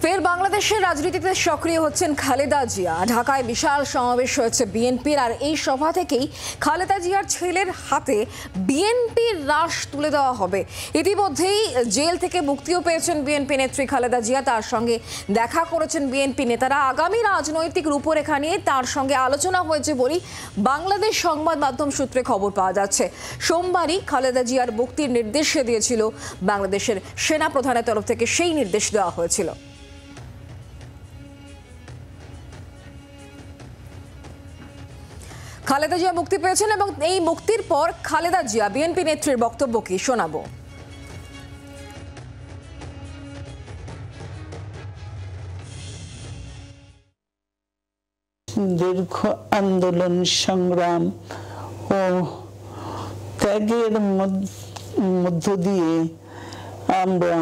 ফের বাংলাদেশের রাজনীতিতে সক্রিয় হচ্ছেন খালেদা জিয়া। ঢাকায় বিশাল সমাবেশ হয়েছে বিএনপির, আর এই সভা থেকেই খালেদা জিয়ার ছেলের হাতে বিএনপির রাশ তুলে দেওয়া হবে। ইতিমধ্যেই জেল থেকে মুক্তিও পেয়েছেন বিএনপি নেত্রী খালেদা জিয়া। তার সঙ্গে দেখা করেছেন বিএনপি নেতারা। আগামী রাজনৈতিক রূপরেখা নিয়ে তার সঙ্গে আলোচনা হয়েছে বলেই বাংলাদেশ সংবাদ মাধ্যম সূত্রে খবর পাওয়া যাচ্ছে। সোমবারই খালেদা জিয়ার মুক্তির নির্দেশ দিয়েছিল বাংলাদেশের সেনা প্রধানের তরফ থেকে, সেই নির্দেশ দেওয়া হয়েছিল। খালেদা জিয়া মুক্তি পেয়েছেন এবং এই মুক্তির পর খালেদা জিয়া বিএনপি নেত্রীর বক্তব্য কি শোনাবো। দীর্ঘ আন্দোলন সংগ্রাম ও ত্যাগের মধ্য দিয়ে আমরা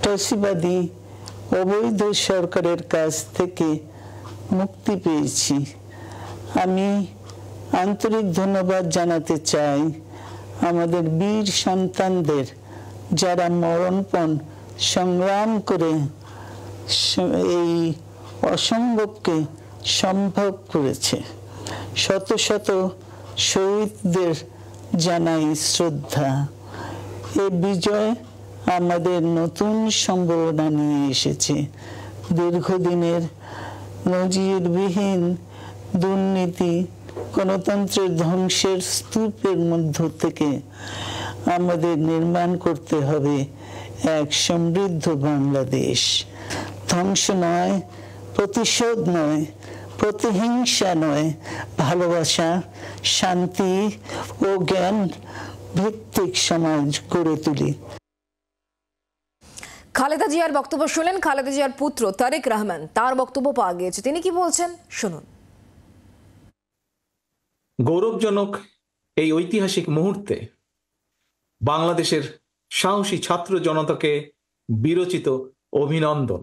ফ্যাসিবাদী অবৈধ সরকারের কাছ থেকে মুক্তি পেয়েছি। আমি আন্তরিক ধন্যবাদ জানাতে চাই আমাদের বীর সন্তানদের, যারা মরণপণ সংগ্রাম করে এই অসম্ভবকে সম্ভব করেছে। শত শত শহীদদের জানাই শ্রদ্ধা। এই বিজয় আমাদের নতুন সম্ভাবনা নিয়ে এসেছে। দীর্ঘদিনের নজিরবিহীন দুর্নীতি, গণতন্ত্রের ধ্বংসের স্তূপের মধ্য থেকে আমাদের নির্মাণ করতে হবে এক সমৃদ্ধ বাংলাদেশ। ধ্বংস নয়, প্রতিশোধ নয়, প্রতিহিংসা নয়, ভালোবাসা, শান্তি ও জ্ঞান ভিত্তিক সমাজ গড়ে তুলি। খালেদা জিয়ার বক্তব্য শুনলেন খালেদা জিয়ার পুত্র তারেক রহমান। তার বক্তব্য পাওয়া গিয়েছে, তিনি কি বলছেন শুনুন। গৌরবজনক এই ঐতিহাসিক মুহূর্তে বাংলাদেশের সাহসী ছাত্র জনতাকে বিরচিত অভিনন্দন।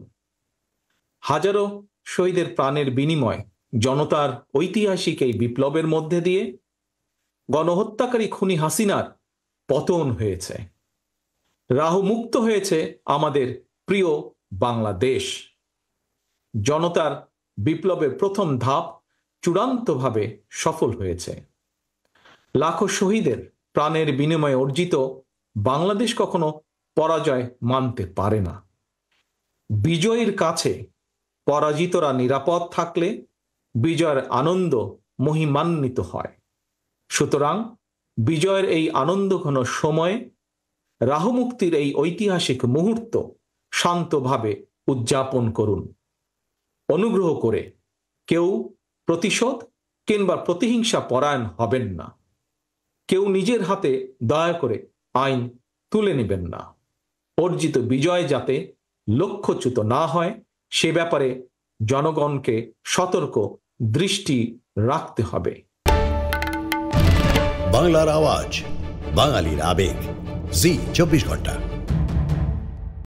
হাজারো শহীদের প্রাণের বিনিময় জনতার ঐতিহাসিক এই বিপ্লবের মধ্যে দিয়ে গণহত্যাকারী খুনি হাসিনার পতন হয়েছে। রাহু মুক্ত হয়েছে আমাদের প্রিয় বাংলাদেশ। জনতার বিপ্লবের প্রথম ধাপ চূড়ান্তভাবে সফল হয়েছে। লাখো শহীদের প্রাণের বিনিময়ে অর্জিত বাংলাদেশ কখনো পরাজয় মানতে পারে না। বিজয়ীর কাছে পরাজিতরা নিরাপদ থাকলে বিজয়ের আনন্দ মহিমান্বিত হয়। সুতরাং বিজয়ের এই আনন্দঘন সময়ে রাহুমুক্তির এই ঐতিহাসিক মুহূর্ত শান্তভাবে উদযাপন করুন। অনুগ্রহ করে কেউ প্রতিশোধ কিংবা প্রতিহিংসা পরায়ণ হবেন না। কেউ নিজের হাতে দয়া করে আইন তুলে নেবেন না। অর্জিত বিজয় যাতে লক্ষ্যচ্যুত না হয় সে ব্যাপারে জনগণকে সতর্ক দৃষ্টি রাখতে হবে। বাংলার আওয়াজ, বাঙালির আবেগ, জি 24 ঘন্টা।